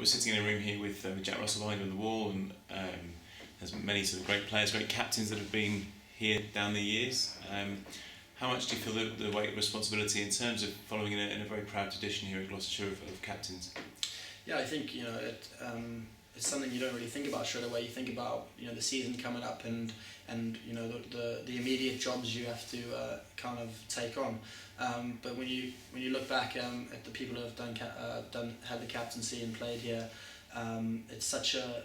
we're sitting in a room here with Jack Russell behind you on the wall, and there's many sort of great players, great captains that have been here down the years. How much do you feel the weight of responsibility in terms of following in a very proud tradition here at Gloucestershire of captains? Yeah, I think it's something you don't really think about straight away. You think about the season coming up and the immediate jobs you have to kind of take on. But when you look back at the people who have had the captaincy and played here, it's such a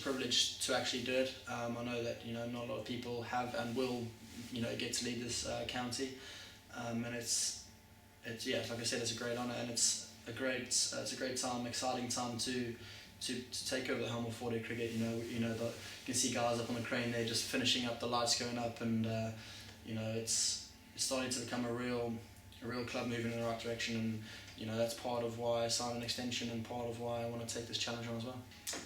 privilege to actually do it. I know that not a lot of people have and will get to lead this county, and it's like I said, it's a great honour, and it's a great time, exciting time to take over the helm of 4-day cricket. You can see guys up on the crane there just finishing up, the lights going up, and it's starting to become a real club moving in the right direction, and that's part of why I signed an extension and part of why I want to take this challenge on as well.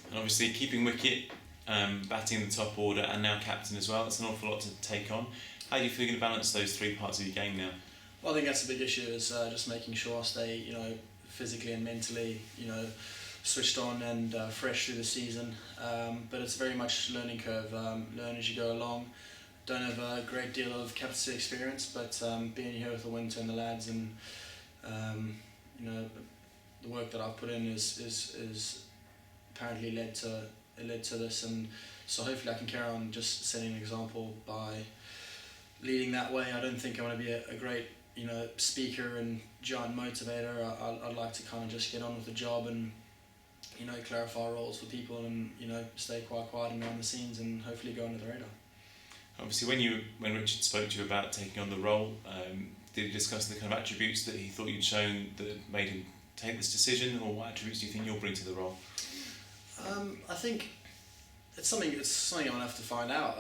And obviously keeping wicket, batting the top order, and now captain as well, it's an awful lot to take on. How do you feel you're going to balance those three parts of your game now? Well, I think that's a big issue, is just making sure I stay physically and mentally switched on and fresh through the season, but it's very much a learning curve. Learn as you go along. Don't have a great deal of captaincy experience, but being here with the winter and the lads, and the work that I've put in is apparently led to this, and so hopefully I can carry on just setting an example by leading that way. I don't think I'm going to be a great speaker and giant motivator. I'd like to kind of just get on with the job and clarify roles for people, and stay quite quiet and behind the scenes, and hopefully go under the radar. Obviously, when Richard spoke to you about taking on the role, did he discuss the kind of attributes that he thought you'd shown that made him take this decision, or what attributes do you think you'll bring to the role? I think it's something I'm gonna have to find out.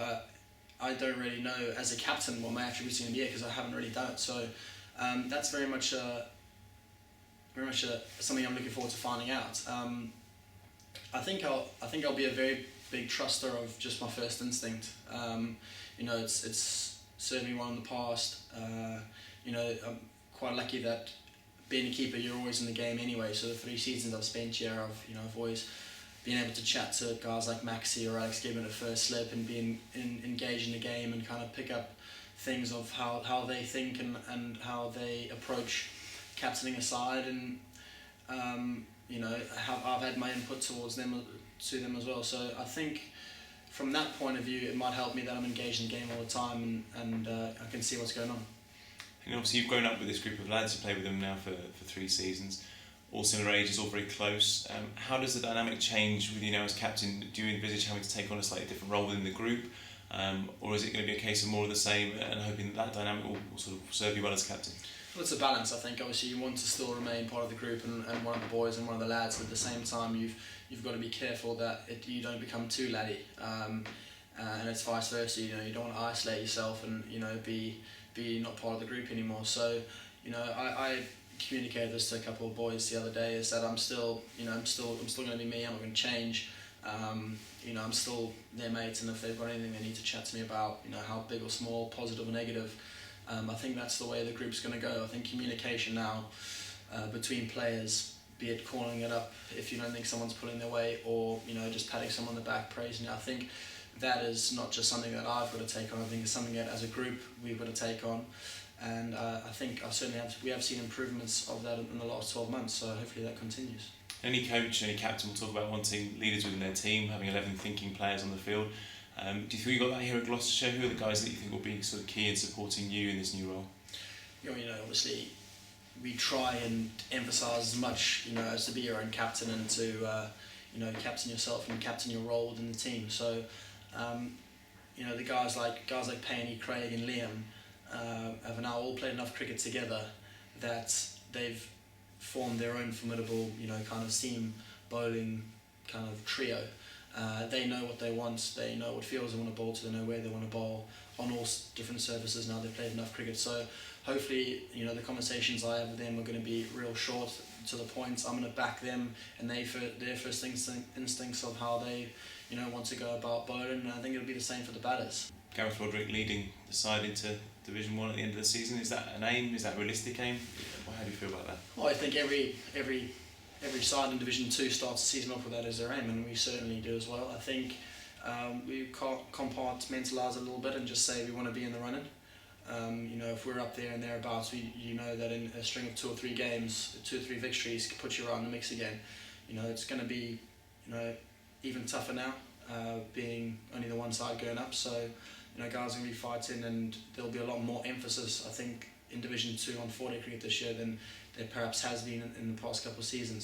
I don't really know as a captain what my attributes are going to be, because I haven't really done it. So that's very much something I'm looking forward to finding out. I think I'll be a very big truster of just my first instinct. It's certainly one in the past. I'm quite lucky that being a keeper, you're always in the game anyway. So the 3 seasons I've spent here, I've always been able to chat to guys like Maxi or Alex Gibbon at first slip, and being engaged in the game, and kind of pick up things of how they think and how they approach captaining a side, and how I've had my input towards them as well. So I think from that point of view, it might help me that I'm engaged in the game all the time, and I can see what's going on. And obviously you've grown up with this group of lads. You play with them now for 3 seasons, all similar ages, all very close. How does the dynamic change with you now as captain? Do you envisage having to take on a slightly different role within the group, or is it going to be a case of more of the same, and hoping that dynamic will sort of serve you well as captain? Well, it's a balance. I think obviously you want to still remain part of the group and one of the boys and one of the lads, but at the same time you've got to be careful that you don't become too laddie, and it's vice versa. You don't want to isolate yourself and be not part of the group anymore. So I communicated this to a couple of boys the other day, is that I'm still going to be me. I'm not going to change. I'm still their mate, and if they've got anything they need to chat to me about, how big or small, positive or negative, I think that's the way the group's going to go. I think communication now between players, be it calling it up if you don't think someone's pulling their weight, or just patting someone on the back, praising it. I think that is not just something that I've got to take on. I think it's something that as a group we've got to take on. And I think we have seen improvements of that in the last 12 months, so hopefully that continues. Any coach, any captain will talk about wanting leaders within their team, having 11 thinking players on the field. Do you feel you got that here at Gloucestershire? Who are the guys that you think will be sort of key in supporting you in this new role? Obviously we try and emphasise as much, as to be your own captain, and to captain yourself and captain your role within the team. So the guys like Payne, Craig and Liam have now all played enough cricket together that they've formed their own formidable, kind of seam bowling kind of trio. They know what they want, they know what fields they want to bowl to, they know where they want to bowl on all different surfaces. Now they've played enough cricket, so hopefully the conversations I have with them are going to be real short, to the point. I'm going to back them and their first instincts of how they want to go about bowling, and I think it'll be the same for the batters. Gareth Roderick leading the side into Division 1 at the end of the season, is that an aim? Is that a realistic aim? How do you feel about that? Well, I think every every side in Division 2 starts the season off with that as their aim, and we certainly do as well. I think we compartmentalise a little bit and just say we want to be in the running. If we're up there and thereabouts, you know that in a string of 2 or 3 games, 2 or 3 victories can put you around the mix again. It's going to be, even tougher now, being only the one side going up. So, guys are going to be fighting, and there'll be a lot more emphasis, I think, in Division 2 on 4-day cricket this year than there perhaps has been in the past couple of seasons.